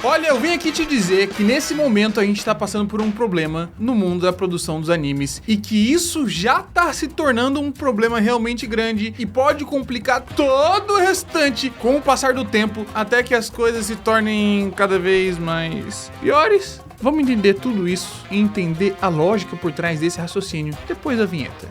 Olha, eu vim aqui te dizer que nesse momento a gente tá passando por um problema no mundo da produção dos animes e que isso já tá se tornando um problema realmente grande e pode complicar todo o restante com o passar do tempo até que as coisas se tornem cada vez mais piores. Vamos entender tudo isso e entender a lógica por trás desse raciocínio depois da vinheta.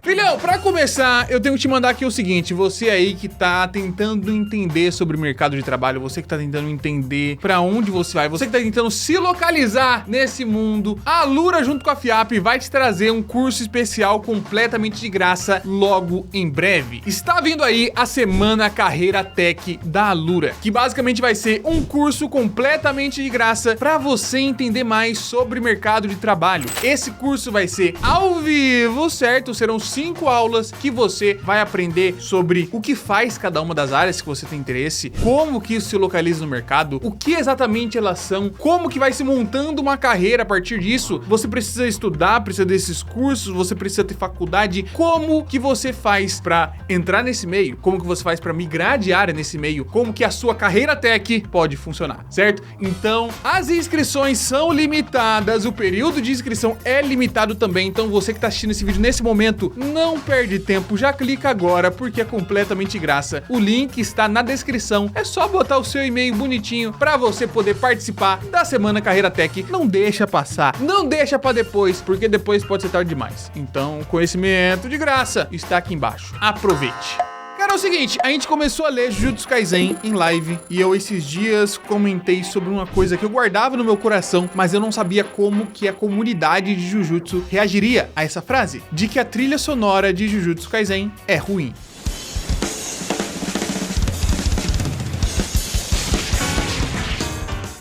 Filhão, pra começar, eu tenho que te mandar aqui o seguinte, você aí que tá tentando entender sobre o mercado de trabalho, você que tá tentando entender pra onde você vai, você que tá tentando se localizar nesse mundo, a Alura junto com a FIAP vai te trazer um curso especial completamente de graça logo em breve. Está vindo aí a Semana Carreira Tech da Alura, que basicamente vai ser um curso completamente de graça pra você entender mais sobre o mercado de trabalho. Esse curso vai ser ao vivo, certo? Serão 5 aulas que você vai aprender sobre o que faz cada uma das áreas que você tem interesse, como que isso se localiza no mercado, o que exatamente elas são, como que vai se montando uma carreira a partir disso. Você precisa estudar, precisa desses cursos, você precisa ter faculdade. Como que você faz para entrar nesse meio? Como que você faz para migrar de área nesse meio? Como que a sua carreira tech pode funcionar, certo? Então, as inscrições são limitadas, o período de inscrição é limitado também, então você que tá assistindo esse vídeo nesse momento, não perde tempo, já clica agora porque é completamente de graça. O link está na descrição, é só botar o seu e-mail bonitinho para você poder participar da Semana Carreira Tech. Não deixa passar, não deixa para depois, porque depois pode ser tarde demais. Então, conhecimento de graça está aqui embaixo. Aproveite. Cara, é o seguinte, a gente começou a ler Jujutsu Kaisen em live e eu esses dias comentei sobre uma coisa que eu guardava no meu coração, mas eu não sabia como que a comunidade de Jujutsu reagiria a essa frase, de que a trilha sonora de Jujutsu Kaisen é ruim.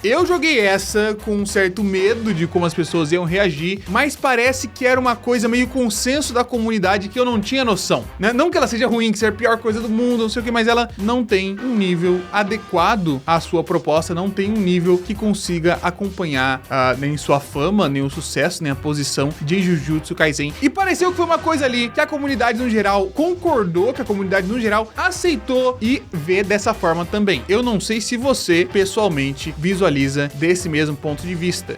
Eu joguei essa com um certo medo de como as pessoas iam reagir, mas parece que era uma coisa meio consenso da comunidade que eu não tinha noção, né? Não que ela seja ruim, que seja a pior coisa do mundo, não sei o que, mas ela não tem um nível adequado à sua proposta, não tem um nível que consiga acompanhar nem sua fama, nem o sucesso, nem a posição de Jujutsu Kaisen. E pareceu que foi uma coisa ali que a comunidade no geral concordou, que a comunidade no geral aceitou e vê dessa forma também. Eu não sei se você, pessoalmente, visualiza desse mesmo ponto de vista.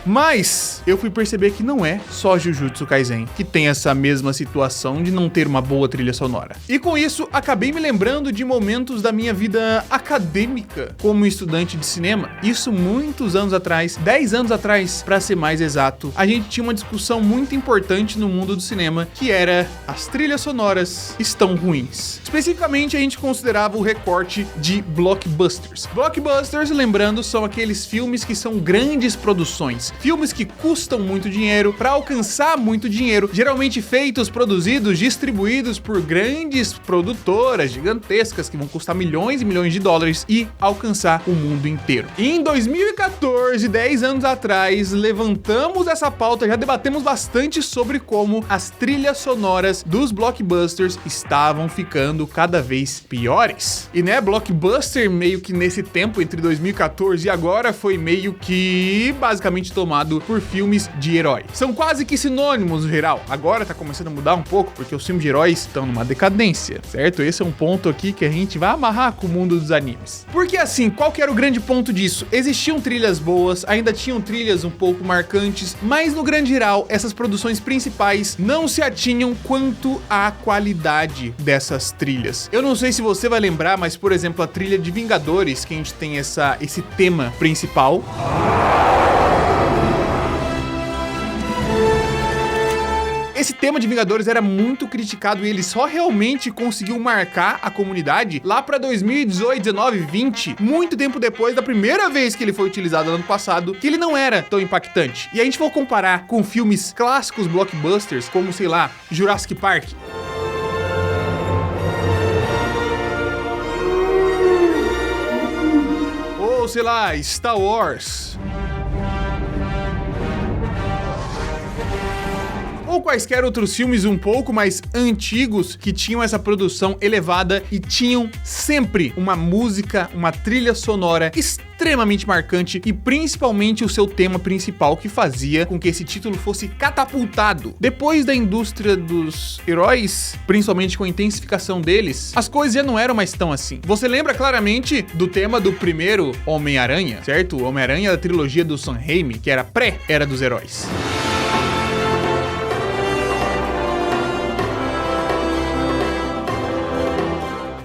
Mas eu fui perceber que não é só Jujutsu Kaisen que tem essa mesma situação de não ter uma boa trilha sonora. E com isso, acabei me lembrando de momentos da minha vida acadêmica como estudante de cinema. Isso muitos anos atrás, 10 anos atrás, para ser mais exato, a gente tinha uma discussão muito importante no mundo do cinema, que era as trilhas sonoras estão ruins. Especificamente, a gente considerava o recorte de blockbusters. Blockbusters, lembrando, são aqueles filmes que são grandes produções. Filmes que custam muito dinheiro para alcançar muito dinheiro, geralmente feitos, produzidos, distribuídos por grandes produtoras gigantescas que vão custar milhões e milhões de dólares e alcançar o mundo inteiro. E em 2014, 10 anos atrás, levantamos essa pauta, já debatemos bastante sobre como as trilhas sonoras dos blockbusters estavam ficando cada vez piores. E né, blockbuster meio que nesse tempo, entre 2014 e agora, foi meio que basicamente tomado por filmes de herói. São quase que sinônimos no geral. Agora tá começando a mudar um pouco, porque os filmes de heróis estão numa decadência, certo? Esse é um ponto aqui que a gente vai amarrar com o mundo dos animes. Porque assim, qual que era o grande ponto disso? Existiam trilhas boas, ainda tinham trilhas um pouco marcantes, mas no grande geral, essas produções principais não se atinham quanto à qualidade dessas trilhas. Eu não sei se você vai lembrar, mas por exemplo, a trilha de Vingadores, que a gente tem esse tema principal. Esse tema de Vingadores era muito criticado e ele só realmente conseguiu marcar a comunidade lá pra 2018, 19, 20, muito tempo depois da primeira vez que ele foi utilizado no ano passado, que ele não era tão impactante. E a gente for comparar com filmes clássicos blockbusters, como, sei lá, Jurassic Park. Ou, sei lá, Star Wars. Ou quaisquer outros filmes um pouco mais antigos que tinham essa produção elevada e tinham sempre uma música, uma trilha sonora extremamente extremamente marcante e principalmente o seu tema principal que fazia com que esse título fosse catapultado. Depois da indústria dos heróis, principalmente com a intensificação deles, as coisas já não eram mais tão assim. Você lembra claramente do tema do primeiro Homem-Aranha, certo? O Homem-Aranha da trilogia do Sam Raimi, que era pré-Era dos Heróis.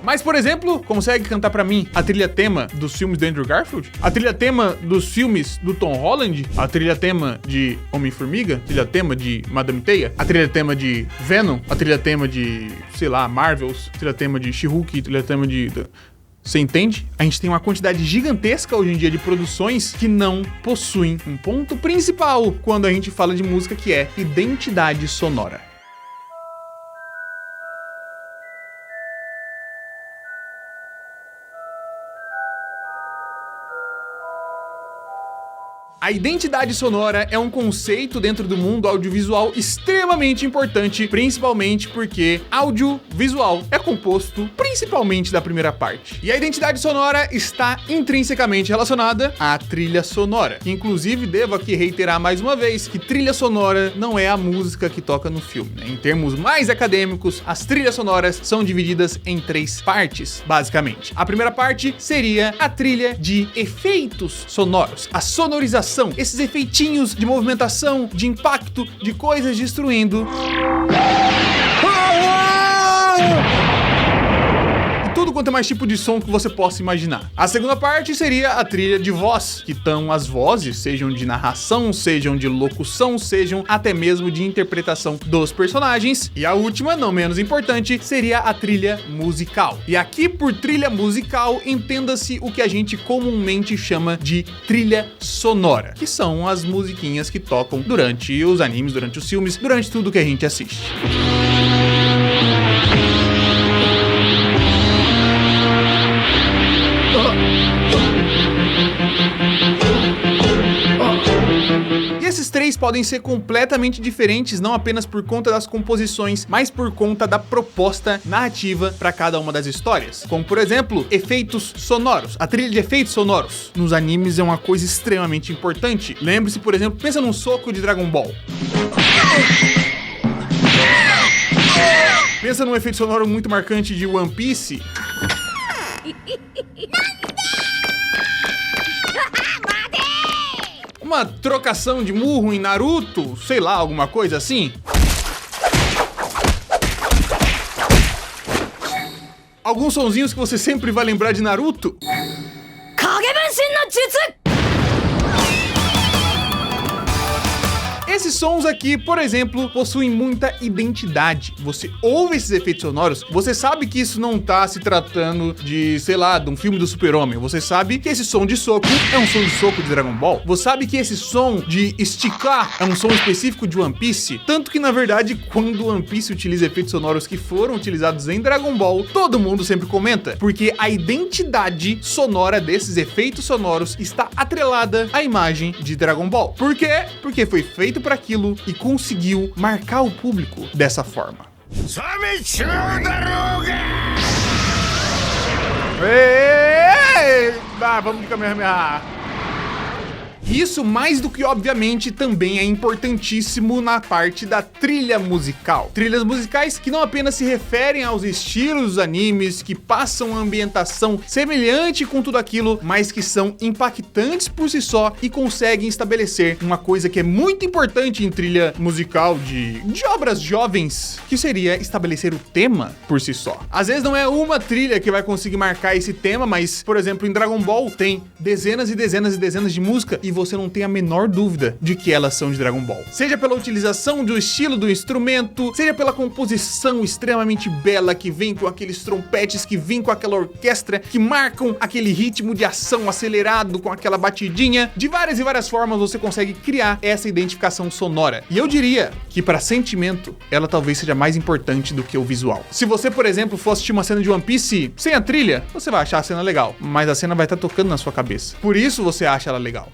Mas, por exemplo, consegue cantar pra mim a trilha tema dos filmes do Andrew Garfield? A trilha tema dos filmes do Tom Holland? A trilha tema de Homem-Formiga? A trilha tema de Madame Teia? A trilha tema de Venom? A trilha tema de, sei lá, Marvels? A trilha tema de She-Hulk? A trilha tema de... Você entende? A gente tem uma quantidade gigantesca hoje em dia de produções que não possuem um ponto principal quando a gente fala de música, que é identidade sonora. A identidade sonora é um conceito dentro do mundo audiovisual extremamente importante, principalmente porque audiovisual é composto principalmente da primeira parte. E a identidade sonora está intrinsecamente relacionada à trilha sonora. Inclusive, devo aqui reiterar mais uma vez que trilha sonora não é a música que toca no filme, né? Em termos mais acadêmicos, as trilhas sonoras são divididas em 3 partes, basicamente. A primeira parte seria a trilha de efeitos sonoros, a sonorização, esses efeitinhos de movimentação, de impacto, de coisas destruindo. Tudo quanto é mais tipo de som que você possa imaginar. A segunda parte seria a trilha de voz, que estão as vozes, sejam de narração, sejam de locução, sejam até mesmo de interpretação dos personagens. E a última, não menos importante, seria a trilha musical. E aqui por trilha musical, entenda-se o que a gente comumente chama de trilha sonora, que são as musiquinhas que tocam durante os animes, durante os filmes, durante tudo que a gente assiste. Esses 3 podem ser completamente diferentes, não apenas por conta das composições, mas por conta da proposta narrativa para cada uma das histórias. Como, por exemplo, efeitos sonoros. A trilha de efeitos sonoros nos animes é uma coisa extremamente importante. Lembre-se, por exemplo, pensa num soco de Dragon Ball. Pensa num efeito sonoro muito marcante de One Piece. Uma trocação de murro em Naruto, sei lá, alguma coisa assim. Alguns sonzinhos que você sempre vai lembrar de Naruto. Esses sons aqui, por exemplo, possuem muita identidade. Você ouve esses efeitos sonoros, você sabe que isso não tá se tratando de, sei lá, de um filme do Super-Homem. Você sabe que esse som de soco é um som de soco de Dragon Ball. Você sabe que esse som de esticar é um som específico de One Piece. Tanto que, na verdade, quando One Piece utiliza efeitos sonoros que foram utilizados em Dragon Ball, todo mundo sempre comenta, porque a identidade sonora desses efeitos sonoros está atrelada à imagem de Dragon Ball. Por quê? Porque foi feito para aquilo e conseguiu marcar o público dessa forma. Vamos de Kamehameha. Isso, mais do que obviamente, também é importantíssimo na parte da trilha musical. Trilhas musicais que não apenas se referem aos estilos dos animes, que passam a ambientação semelhante com tudo aquilo, mas que são impactantes por si só e conseguem estabelecer uma coisa que é muito importante em trilha musical de obras jovens, que seria estabelecer o tema por si só. Às vezes não é uma trilha que vai conseguir marcar esse tema, mas, por exemplo, em Dragon Ball tem dezenas e dezenas e dezenas de músicas e você não tem a menor dúvida de que elas são de Dragon Ball. Seja pela utilização do estilo do instrumento, seja pela composição extremamente bela que vem com aqueles trompetes, que vem com aquela orquestra, que marcam aquele ritmo de ação acelerado com aquela batidinha. De várias e várias formas você consegue criar essa identificação sonora. E eu diria que para sentimento, ela talvez seja mais importante do que o visual. Se você, por exemplo, for assistir uma cena de One Piece sem a trilha, você vai achar a cena legal, mas a cena vai estar tocando na sua cabeça. Por isso você acha ela legal.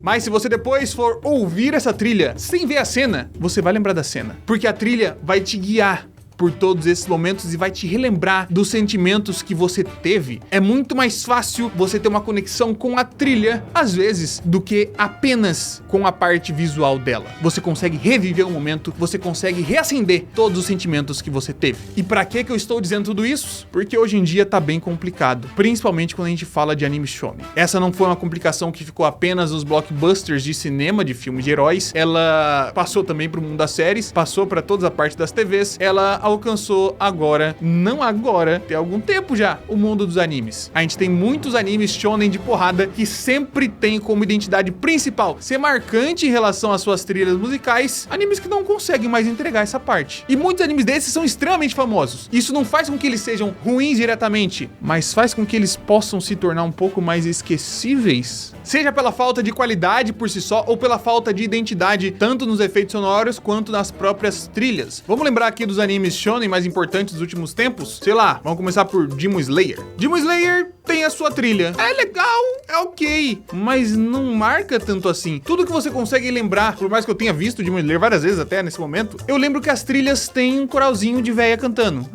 Mas se você depois for ouvir essa trilha sem ver a cena, você vai lembrar da cena. Porque a trilha vai te guiar por todos esses momentos e vai te relembrar dos sentimentos que você teve. É muito mais fácil você ter uma conexão com a trilha, às vezes, do que apenas com a parte visual dela. Você consegue reviver o momento, você consegue reacender todos os sentimentos que você teve. E pra que eu estou dizendo tudo isso? Porque hoje em dia tá bem complicado, principalmente quando a gente fala de anime shonen. Essa não foi uma complicação que ficou apenas nos blockbusters de cinema, de filmes de heróis. Ela passou também pro mundo das séries, passou pra toda a parte das TVs. Ela alcançou agora, não agora, tem algum tempo já, o mundo dos animes. A gente tem muitos animes shonen de porrada que sempre tem como identidade principal ser marcante em relação às suas trilhas musicais, animes que não conseguem mais entregar essa parte. E muitos animes desses são extremamente famosos. Isso não faz com que eles sejam ruins diretamente, mas faz com que eles possam se tornar um pouco mais esquecíveis. Seja pela falta de qualidade por si só, ou pela falta de identidade, tanto nos efeitos sonoros quanto nas próprias trilhas. Vamos lembrar aqui dos animes shonen mais importantes dos últimos tempos? Sei lá, vamos começar por Demon Slayer. Demon Slayer tem a sua trilha. É legal, é ok, mas não marca tanto assim. Tudo que você consegue lembrar, por mais que eu tenha visto Demon Slayer várias vezes até nesse momento, eu lembro que as trilhas têm um coralzinho de véia cantando.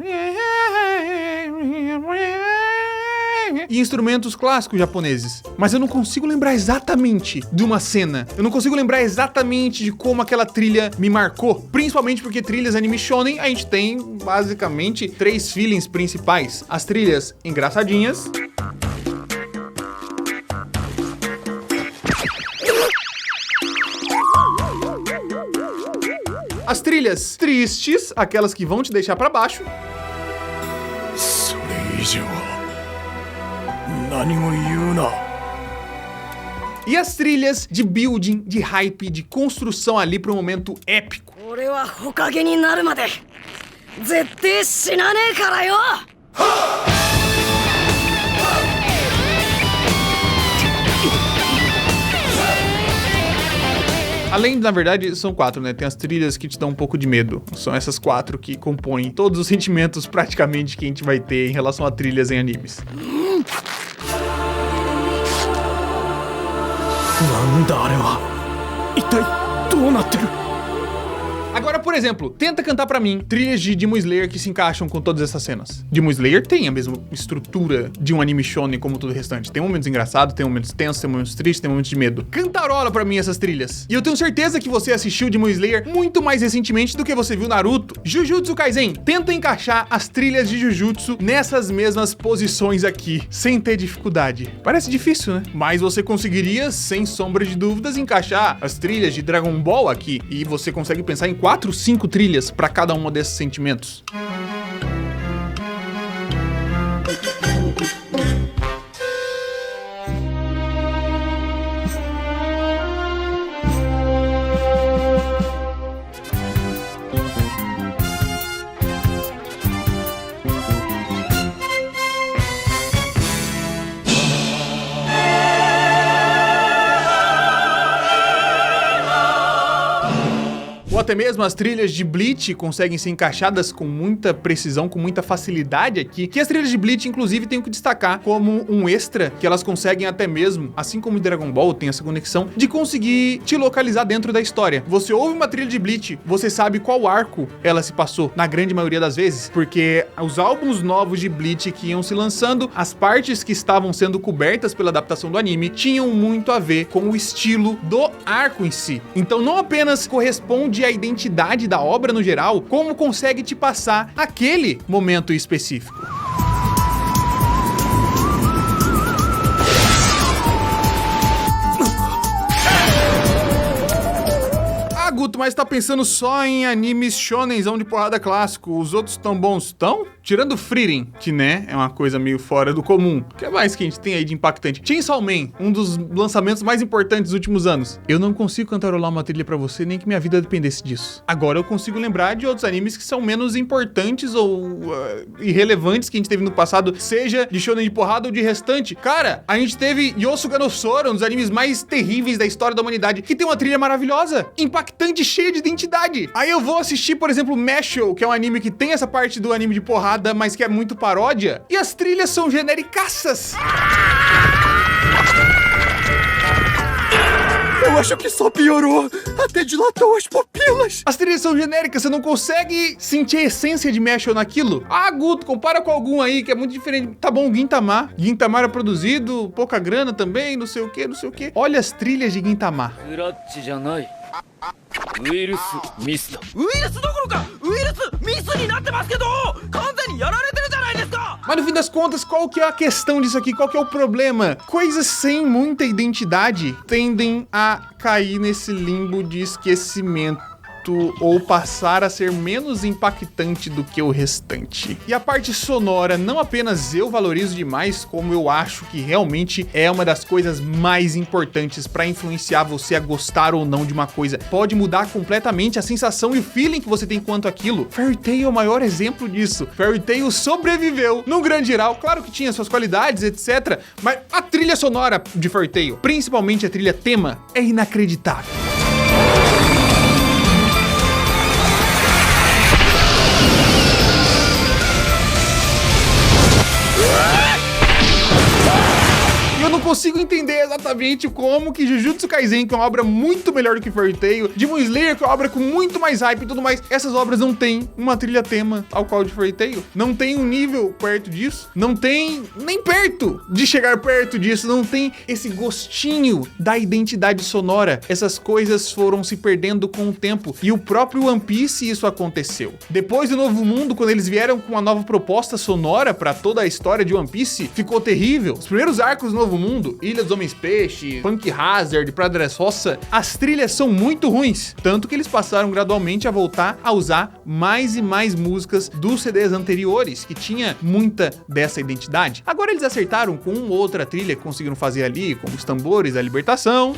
E instrumentos clássicos japoneses. Mas eu não consigo lembrar exatamente de uma cena. Eu não consigo lembrar exatamente de como aquela trilha me marcou. Principalmente porque trilhas anime shonen, a gente tem basicamente 3 feelings principais. As trilhas engraçadinhas, as trilhas tristes, aquelas que vão te deixar pra baixo, e as trilhas de building, de hype, de construção ali para um momento épico. Além, na verdade, são 4, né? Tem as trilhas que te dão um pouco de medo. São essas 4 que compõem todos os sentimentos praticamente que a gente vai ter em relação a trilhas em animes. Agora, por exemplo, tenta cantar pra mim trilhas de Demon Slayer que se encaixam com todas essas cenas. Demon Slayer tem a mesma estrutura de um anime shonen como tudo o restante. Tem momentos engraçados, tem momentos tensos, tem momentos tristes, tem momentos de medo. Cantarola pra mim essas trilhas. E eu tenho certeza que você assistiu Demon Slayer muito mais recentemente do que você viu Naruto. Jujutsu Kaisen, tenta encaixar as trilhas de Jujutsu nessas mesmas posições aqui, sem ter dificuldade. Parece difícil, né? Mas você conseguiria, sem sombra de dúvidas, encaixar as trilhas de Dragon Ball aqui. E você consegue pensar em 4, 5 trilhas para cada um desses sentimentos. Até mesmo as trilhas de Bleach conseguem ser encaixadas com muita precisão, com muita facilidade aqui, que as trilhas de Bleach, inclusive, tenho que destacar como um extra, que elas conseguem até mesmo, assim como Dragon Ball tem essa conexão, de conseguir te localizar dentro da história. Você ouve uma trilha de Bleach, você sabe qual arco ela se passou, na grande maioria das vezes, porque os álbuns novos de Bleach que iam se lançando, as partes que estavam sendo cobertas pela adaptação do anime, tinham muito a ver com o estilo do arco em si. Então não apenas corresponde à identidade da obra no geral, como consegue te passar aquele momento específico. Ah, Guto, mas tá pensando só em animes shonenzão de porrada clássico, os outros tão bons tão? Tirando Frieren, que, né, é uma coisa meio fora do comum. O que é mais que a gente tem aí de impactante? Chainsaw Man, um dos lançamentos mais importantes dos últimos anos. Eu não consigo cantarolar uma trilha pra você, nem que minha vida dependesse disso. Agora eu consigo lembrar de outros animes que são menos importantes ou irrelevantes que a gente teve no passado, seja de shonen de porrada ou de restante. Cara, a gente teve Yosuga no Sora, um dos animes mais terríveis da história da humanidade, que tem uma trilha maravilhosa, impactante, cheia de identidade. Aí eu vou assistir, por exemplo, Mashle, que é um anime que tem essa parte do anime de porrada, mas que é muito paródia, e as trilhas são genericaças. Eu acho que só piorou. Até dilatou as pupilas. As trilhas são genéricas, você não consegue sentir a essência de Mashle naquilo. Ah, Guto, compara com algum aí que é muito diferente. Tá bom, Gintama. Gintama era produzido, pouca grana também, não sei o que, não sei o que. Olha as trilhas de Gintama. Mas no fim das contas, qual que é a questão disso aqui? Qual que é o problema? Coisas sem muita identidade tendem a cair nesse limbo de esquecimento ou passar a ser menos impactante do que o restante. E a parte sonora, não apenas eu valorizo demais, como eu acho que realmente é uma das coisas mais importantes para influenciar você a gostar ou não de uma coisa. Pode mudar completamente a sensação e o feeling que você tem quanto àquilo. Fairy Tail é o maior exemplo disso. Fairy Tail sobreviveu no grande geral, claro que tinha suas qualidades, etc, mas a trilha sonora de Fairy Tail, principalmente a trilha tema, é inacreditável. Eu não consigo entender exatamente como que Jujutsu Kaisen, que é uma obra muito melhor do que Fairy Tail, Demon Slayer, que é uma obra com muito mais hype e tudo mais, essas obras não têm uma trilha tema ao qual de Fairy Tail. Não tem um nível perto disso, não tem nem perto de chegar perto disso, não tem esse gostinho da identidade sonora. Essas coisas foram se perdendo com o tempo e o próprio One Piece isso aconteceu. Depois do Novo Mundo, quando eles vieram com uma nova proposta sonora pra toda a história de One Piece, ficou terrível. Os primeiros arcos do Novo Mundo, Ilha dos Homens-Peixe, Punk Hazard, Praia da Roça, as trilhas são muito ruins, tanto que eles passaram gradualmente a voltar a usar mais e mais músicas dos CDs anteriores, que tinha muita dessa identidade. Agora eles acertaram com uma outra trilha que conseguiram fazer ali, como os tambores da libertação.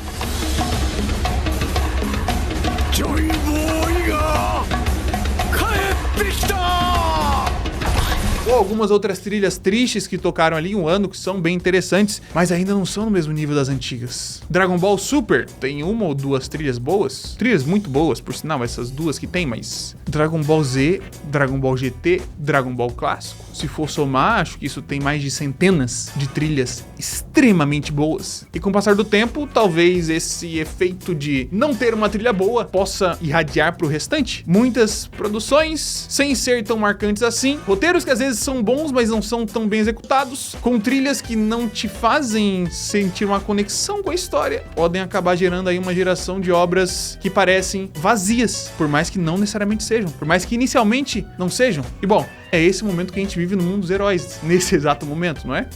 Ou algumas outras trilhas tristes que tocaram ali um ano, que são bem interessantes, mas ainda não são no mesmo nível das antigas. Dragon Ball Super tem uma ou duas trilhas boas, trilhas muito boas, por sinal, essas duas que tem, mas Dragon Ball Z, Dragon Ball GT, Dragon Ball Clássico, se for somar, acho que isso tem mais de centenas de trilhas extremamente boas. E com o passar do tempo, talvez esse efeito de não ter uma trilha boa possa irradiar pro restante. Muitas produções, sem ser tão marcantes assim, roteiros que às vezes são bons, mas não são tão bem executados, com trilhas que não te fazem sentir uma conexão com a história, podem acabar gerando aí uma geração de obras que parecem vazias, por mais que não necessariamente sejam, por mais que inicialmente não sejam. E bom, é esse momento que a gente vive no mundo dos heróis, nesse exato momento, não é?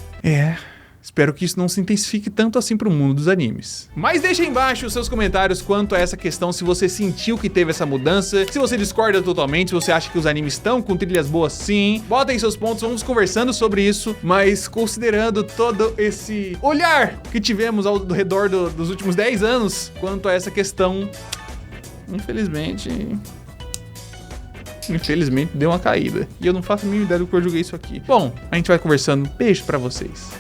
Espero que isso não se intensifique tanto assim pro mundo dos animes. Mas deixa aí embaixo os seus comentários quanto a essa questão, se você sentiu que teve essa mudança, se você discorda totalmente, se você acha que os animes estão com trilhas boas sim. Bota aí seus pontos, vamos conversando sobre isso, mas considerando todo esse olhar que tivemos ao redor dos últimos 10 anos quanto a essa questão, infelizmente deu uma caída. E eu não faço a mínima ideia do que eu joguei isso aqui. Bom, a gente vai conversando. Beijo pra vocês.